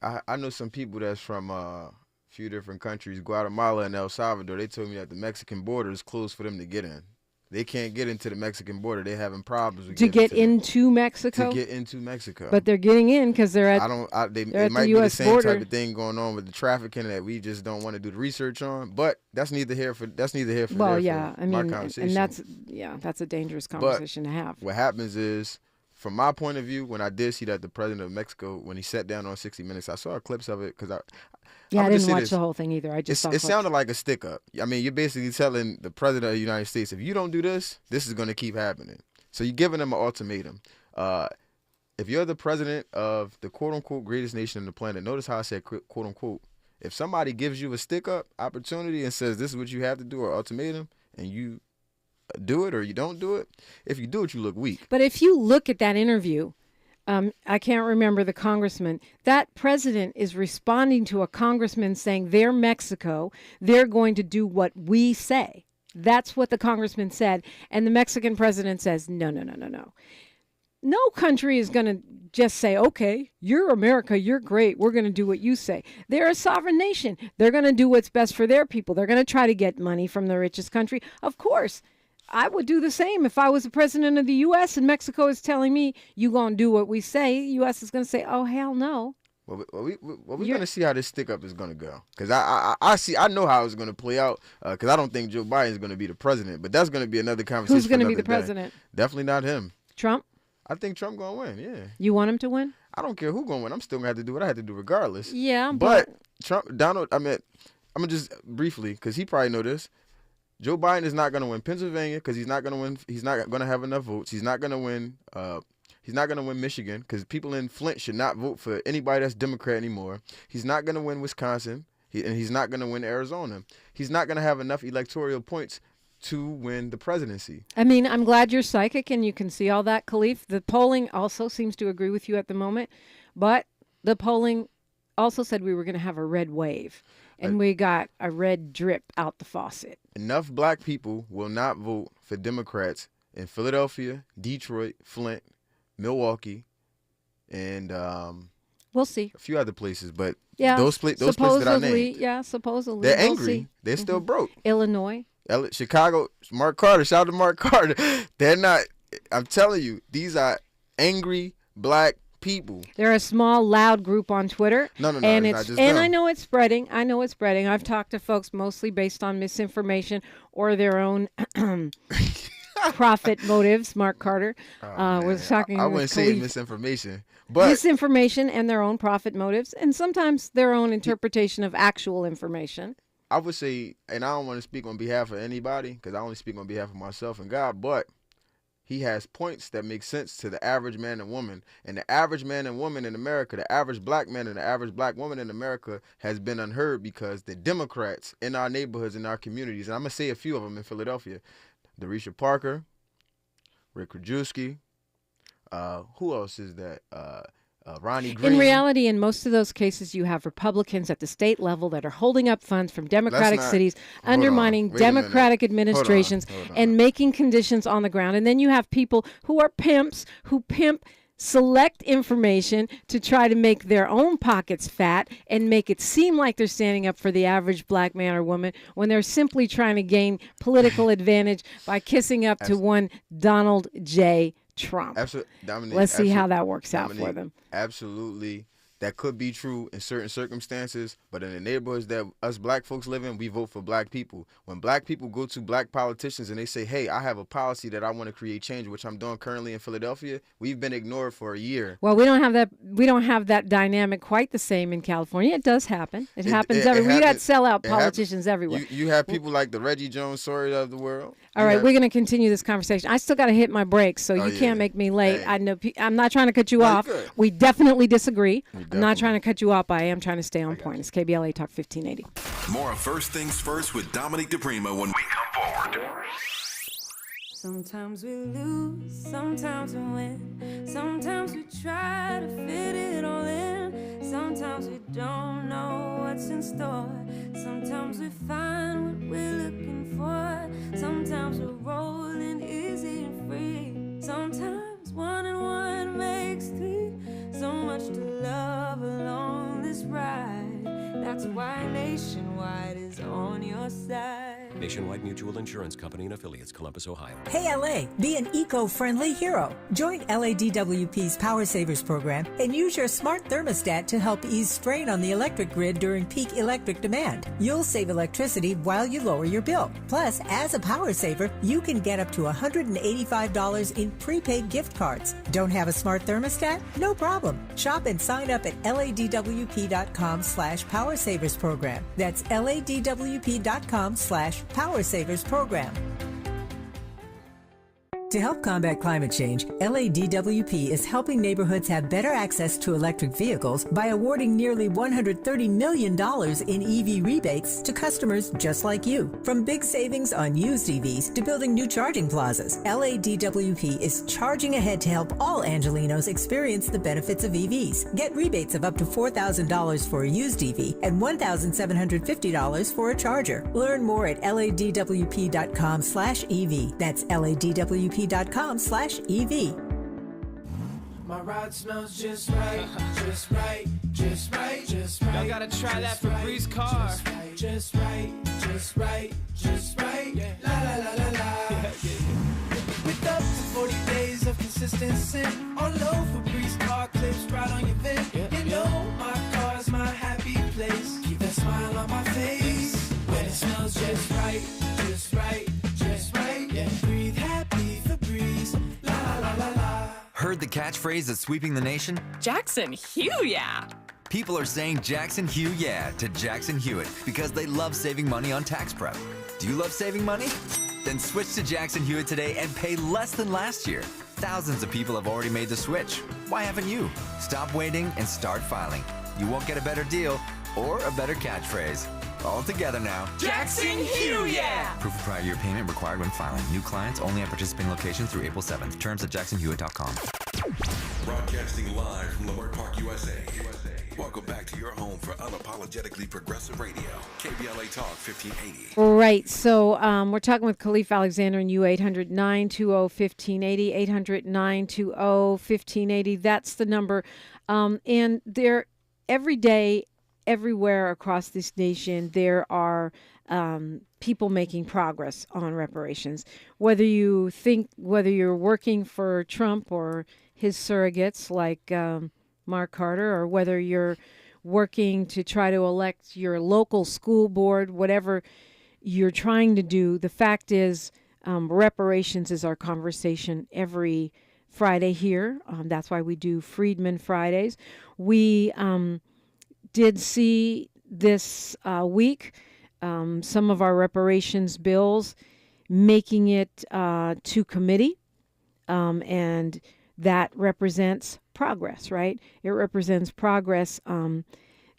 I know some people that's from a few different countries, Guatemala and El Salvador. They told me that the Mexican border is closed for them to get in. They can't get into the Mexican border. They're having problems with to get into Mexico. To get into Mexico, but they're getting in because they're at. It might be the same border. Type of thing going on with the trafficking that we just don't want to do the research on. But that's neither here for Well, there yeah, for I mean, my conversation. and that's a dangerous conversation to have. What happens is, from my point of view, when I did see that the president of Mexico, when he sat down on 60 Minutes, I saw clips of it because I didn't watch the whole thing either. I just saw it sounded like a stick up. I mean, you're basically telling the president of the United States, if you don't do this, this is going to keep happening. So you're giving them an ultimatum. If you're the president of the quote-unquote greatest nation on the planet, notice how I said quote-unquote. If somebody gives you a stick-up opportunity and says this is what you have to do or ultimatum, and you do it or you don't do it, if you do it, you look weak. But if you look at that interview, I can't remember the congressman, that president is responding to a congressman saying they're Mexico, they're going to do what we say. That's what the congressman said. And the Mexican president says, no. No country is going to just say, okay, you're America, you're great, we're going to do what you say. They're a sovereign nation. They're going to do what's best for their people. They're going to try to get money from the richest country. Of course, I would do the same if I was the president of the U.S. and Mexico is telling me you going to do what we say. The U.S. is going to say, oh, hell no. Well, we're going to see how this stick-up is going to go. Because I know how it's going to play out because I don't think Joe Biden is going to be the president. But that's going to be another conversation. Who's going to be the president? Definitely not him. Trump? I think Trump going to win, yeah. You want him to win? I don't care who's going to win. I'm still going to have to do what I have to do regardless. Yeah, but Donald, I'm going to just briefly, because he probably know this. Joe Biden is not going to win Pennsylvania because he's not going to win. He's not going to have enough votes. He's not going to win. He's not going to win Michigan because people in Flint should not vote for anybody that's Democrat anymore. He's not going to win Wisconsin. and he's not going to win Arizona. He's not going to have enough electoral points to win the presidency. I mean, I'm glad you're psychic and you can see all that, Khaleef. The polling also seems to agree with you at the moment, but the polling also said we were going to have a red wave, and we got a red drip out the faucet. Enough black people will not vote for Democrats in Philadelphia, Detroit, Flint, Milwaukee, and we'll see a few other places, but yeah, those places that I named, yeah, supposedly they're we'll angry. See. They're still broke. Illinois, Chicago, Mark Carter. Shout out to Mark Carter. They're not. I'm telling you, these are angry black people. They're a small, loud group on Twitter. No, and it's not just and them. I know it's spreading. I've talked to folks mostly based on misinformation or their own profit motives. Mark Carter was talking. I wouldn't say misinformation, but misinformation and their own profit motives, and sometimes their own interpretation of actual information. I would say, and I don't want to speak on behalf of anybody because I only speak on behalf of myself and God, but he has points that make sense to the average man and woman. And the average man and woman in America, the average black man and the average black woman in America has been unheard because the Democrats in our neighborhoods, in our communities, and I'm going to say a few of them in Philadelphia, Darisha Parker, Rick Krajewski, who else is that? Ronnie Green. In reality, in most of those cases, you have Republicans at the state level that are holding up funds from Democratic cities, undermining Democratic administrations, and making conditions on the ground. And then you have people who are pimps who pimp select information to try to make their own pockets fat and make it seem like they're standing up for the average black man or woman when they're simply trying to gain political advantage by kissing up to one Donald J. Trump. Dominique, let's see how that works out for them. Absolutely. That could be true in certain circumstances, but in the neighborhoods that us black folks live in, we vote for black people. When black people go to black politicians and they say, hey, I have a policy that I want to create change, which I'm doing currently in Philadelphia, we've been ignored for a year. Well, we don't have that dynamic quite the same in California. It does happen. It happens everywhere. We got sellout politicians everywhere. You have people like the Reggie Jones Sawyer of the world. All right, we're going to continue this conversation. I still got to hit my brakes, so you can't make me late. Hey. I know I'm not trying to cut you off. We definitely disagree. I'm not trying to cut you off, but I am trying to stay on point. It's KBLA Talk 1580. More of First Things First with Dominique DiPrima when we come forward. Sometimes we lose, sometimes we win. Sometimes we try to fit it all in. Sometimes we don't know what's in store. Sometimes we find what we're looking for. Sometimes we're rolling easy and free. Sometimes 1 and 1 makes 3. So much to love along this ride. That's why Nationwide is on your side. Nationwide Mutual Insurance Company and Affiliates, Columbus, Ohio. Hey LA, be an eco-friendly hero. Join LADWP's Power Savers program and use your smart thermostat to help ease strain on the electric grid during peak electric demand. You'll save electricity while you lower your bill. Plus, as a power saver, you can get up to $185 in prepaid gift cards. Don't have a smart thermostat? No problem. Shop and sign up at ladwp.com/Power Savers program. That's ladwp.com/Power Savers program. To help combat climate change, LADWP is helping neighborhoods have better access to electric vehicles by awarding nearly $130 million in EV rebates to customers just like you. From big savings on used EVs to building new charging plazas, LADWP is charging ahead to help all Angelenos experience the benefits of EVs. Get rebates of up to $4,000 for a used EV and $1,750 for a charger. Learn more at ladwp.com/EV. That's ladwp.com/EV. My ride smells just right, just right, just right, just right. Y'all gotta try that Febreze car. Just right, just right, just right. Yeah. La la la la la. With up to 40 days of consistency, all low Febreze car clips right on your vent. You know my car's my happy place. Keep that smile on my face when it smells just right, just right, just right. Yeah. Breathe happy. Heard the catchphrase that's sweeping the nation? Jackson Hugh, yeah. People are saying Jackson Hugh, yeah, to Jackson Hewitt because they love saving money on tax prep. Do you love saving money? Then switch to Jackson Hewitt today and pay less than last year. Thousands of people have already made the switch. Why haven't you? Stop waiting and start filing. You won't get a better deal or a better catchphrase. All together now. Jackson Hugh, yeah! Proof of prior year payment required when filing. New clients only at participating locations through April 7th. Terms at jacksonhewitt.com. Broadcasting live from Leimert Park, USA. Welcome back to your home for unapologetically progressive radio. KBLA Talk 1580. Right. So we're talking with Khaleef Alexander and you, 800-920-1580, 800-920-1580. That's the number. And there, every day, everywhere across this nation, there are people making progress on reparations. Whether you're working for Trump or his surrogates like Mark Carter, or whether you're working to try to elect your local school board, whatever you're trying to do, the fact is reparations is our conversation every Friday here. That's why we do Freedman Fridays. We did see this week some of our reparations bills making it to committee, and that represents progress, right? It represents progress.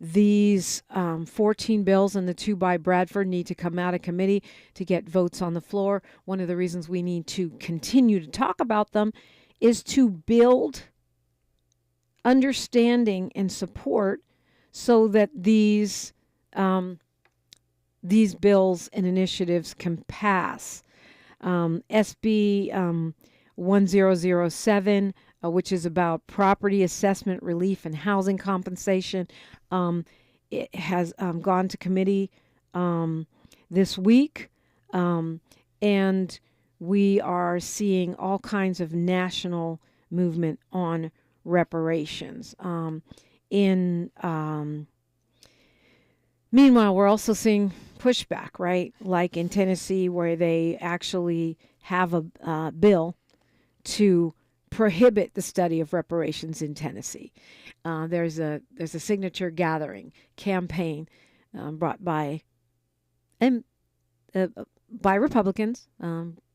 These 14 bills and the 2 by Bradford need to come out of committee to get votes on the floor. One of the reasons we need to continue to talk about them is to build understanding and support so that these bills and initiatives can pass. SB 1007, which is about property assessment relief and housing compensation, it has gone to committee this week, and we are seeing all kinds of national movement on reparations. Meanwhile, we're also seeing pushback, right? Like in Tennessee, where they actually have a bill to prohibit the study of reparations in Tennessee. There's a signature gathering campaign brought by Republicans.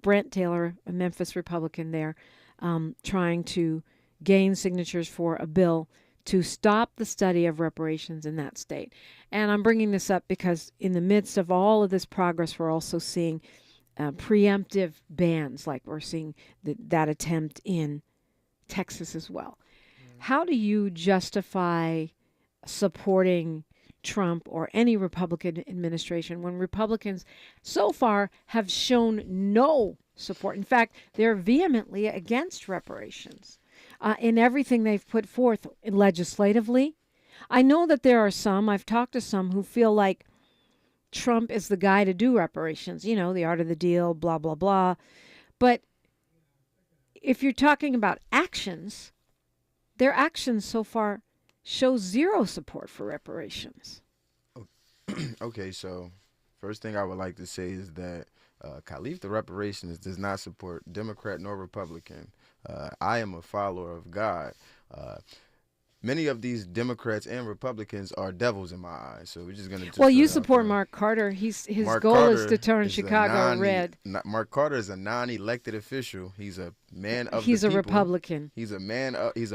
Brent Taylor, a Memphis Republican, there, trying to gain signatures for a bill to stop the study of reparations in that state. And I'm bringing this up because in the midst of all of this progress, we're also seeing preemptive bans, like we're seeing that attempt in Texas as well. How do you justify supporting Trump or any Republican administration when Republicans so far have shown no support? In fact, they're vehemently against reparations in everything they've put forth legislatively. I know that there are some, I've talked to some, who feel like Trump is the guy to do reparations, you know, the art of the deal, blah, blah, blah. But if you're talking about actions, their actions so far show zero support for reparations. Okay, so first thing I would like to say is that Khaleef the Reparationist does not support Democrat nor Republican. I am a follower of God. Many of these Democrats and Republicans are devils in my eyes. So we're just going to... Well, you support Mark Carter. His goal is to turn Chicago red. Mark Carter is a non-elected official. He's a man of the people. He's a Republican. He's a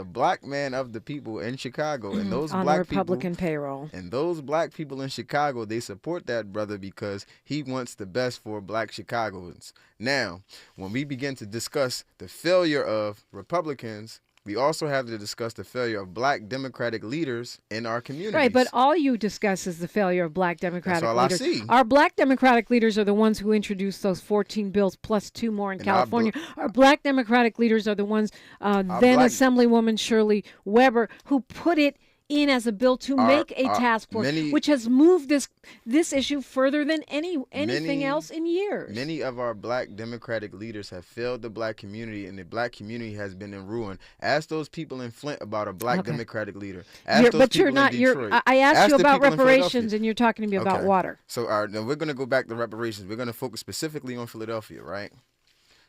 black man of the people in Chicago. And those on black the Republican people, payroll. And those black people in Chicago, they support that brother because he wants the best for black Chicagoans. Now, when we begin to discuss the failure of Republicans, we also have to discuss the failure of black Democratic leaders in our communities. Right, but all you discuss is the failure of black Democratic leaders. That's all I see. Our black Democratic leaders are the ones who introduced those 14 bills plus 2 more in California. Our black Democratic leaders are the ones, then Assemblywoman Shirley Weber, who put it in as a bill to make a task force, which has moved this issue further than anything else in years. Many of our black Democratic leaders have failed the black community, and the black community has been in ruin. Ask those people in Flint about a black Democratic leader. Ask those people in Detroit. I asked you about reparations, and you're talking to me about water. So now we're going to go back to reparations. We're going to focus specifically on Philadelphia, right?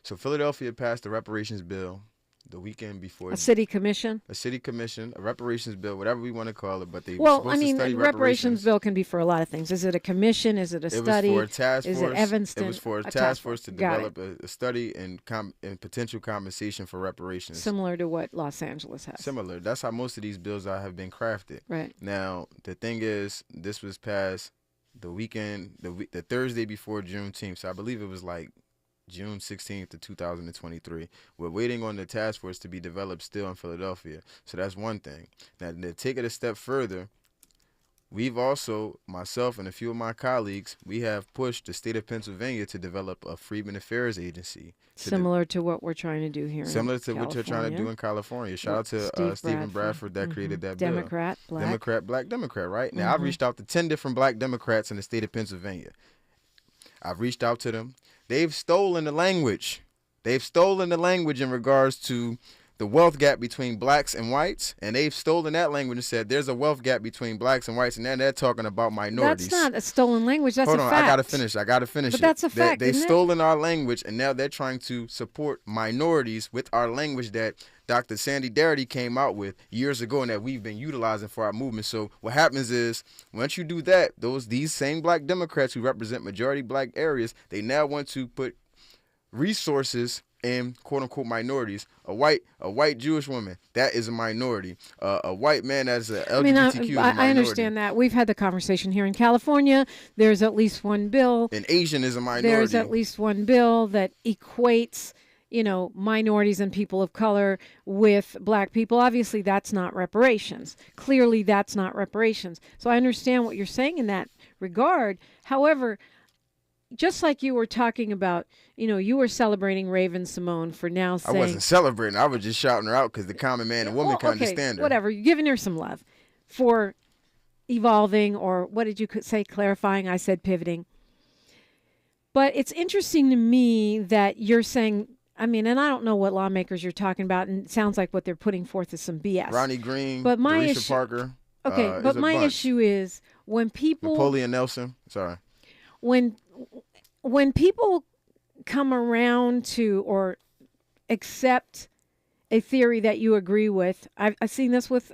So Philadelphia passed the reparations bill the weekend before. A city commission? A city commission, a reparations bill, whatever we want to call it, but they well, supposed to study reparations bill can be for a lot of things. Is it a commission? Is it a study? It was for a task force. Is it Evanston? It was for a task force to develop a study and potential compensation for reparations. Similar to what Los Angeles has. Similar. That's how most of these bills have been crafted. Right. Now, the thing is, this was passed the weekend, the Thursday before Juneteenth. So I believe it was like June 16th of 2023. We're waiting on the task force to be developed still in Philadelphia. So that's one thing. Now, to take it a step further, we've also, myself and a few of my colleagues, we have pushed the state of Pennsylvania to develop a Freedmen Affairs Agency. Similar to what we're trying to do here Similar to California. what you're trying to do in California. Shout out to Stephen Bradford that created that bill. Democrat, black Democrat, right? Now, I've reached out to 10 different black Democrats in the state of Pennsylvania. I've reached out to them. They've stolen the language. They've stolen the language in regards to the wealth gap between blacks and whites, and they've stolen that language and said there's a wealth gap between blacks and whites, and then they're talking about minorities. That's not a stolen language. That's Hold a on, fact. I gotta finish. But that's a fact. They've stolen our language, and now they're trying to support minorities with our language that Dr. Sandy Darity came out with years ago, and that we've been utilizing for our movement. So what happens is, once you do that, these same black Democrats who represent majority black areas, they now want to put resources in quote unquote minorities. A white Jewish woman, that is a minority. A white man that's a LGBTQ is a minority. I understand that. We've had the conversation here in California. There's at least one bill. An Asian is a minority. There's at least one bill that equates, minorities and people of color with black people. Obviously, that's not reparations. Clearly, that's not reparations. So I understand what you're saying in that regard. However, just like you were talking about, you were celebrating Raven Simone for now saying... I wasn't celebrating. I was just shouting her out because the common man and woman can understand her. Whatever. You're giving her some love for evolving, or what did you say, clarifying? I said pivoting. But it's interesting to me that you're saying... and I don't know what lawmakers you're talking about, and it sounds like what they're putting forth is some BS. Ronnie Green, but my Dorisha issue, Parker. Okay, but my issue is when people... Napoleon Nelson. Sorry. When people come around to or accept a theory that you agree with, I've seen this with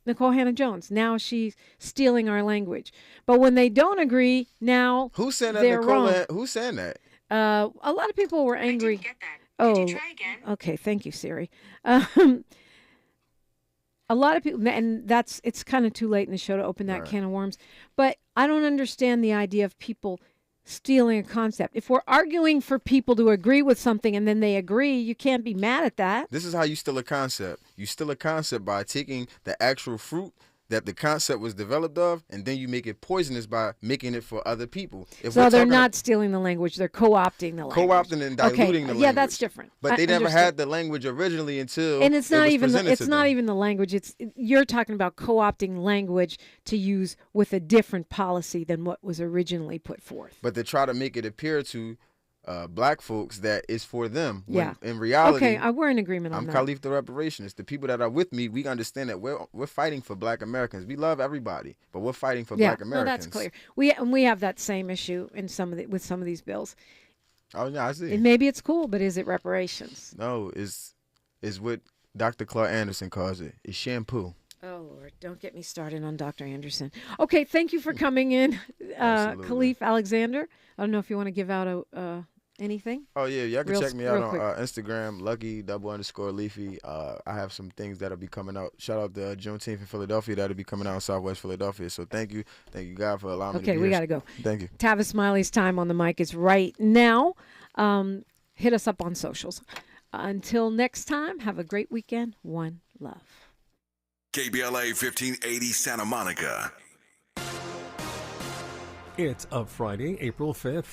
Nicole Hannah-Jones. Now she's stealing our language. But when they don't agree, now who's saying that? They're wrong. Who's saying that? A lot of people were angry. I didn't get that. Did you try again? Okay, thank you, Siri. A lot of people, and it's kind of too late in the show to open that can of worms. But I don't understand the idea of people stealing a concept. If we're arguing for people to agree with something and then they agree, you can't be mad at that. This is how you steal a concept. You steal a concept by taking the actual fruit that the concept was developed of, and then you make it poisonous by making it for other people. So they're not stealing the language, they're co-opting the language. Co-opting and diluting the language. Yeah, that's different. But they never had the language originally until and it's not even the language. You're talking about co-opting language to use with a different policy than what was originally put forth. But they try to make it appear to black folks that it's for them. Yeah. In reality, okay, we're in agreement on that. I'm Khaleef the Reparationist. The people that are with me, we understand that we're fighting for black Americans. We love everybody, but we're fighting for black Americans. No, that's clear. We have that same issue in with some of these bills. Oh yeah, I see. And maybe it's cool, but is it reparations? No, is what Dr. Claude Anderson calls it. It's shampoo. Oh, Lord, don't get me started on Dr. Anderson. Okay, thank you for coming in, Khaleef Alexander. I don't know if you want to give out anything. Oh, yeah, y'all can check me out on Instagram, lucky_leafy. I have some things that'll be coming out. Shout out to Juneteenth in Philadelphia. That'll be coming out in Southwest Philadelphia. So thank you, God, for allowing me to be here. Okay, we got to go. Thank you. Tavis Smiley's time on the mic is right now. Hit us up on socials. Until next time, have a great weekend. One love. KBLA 1580 Santa Monica. It's a Friday, April 5th.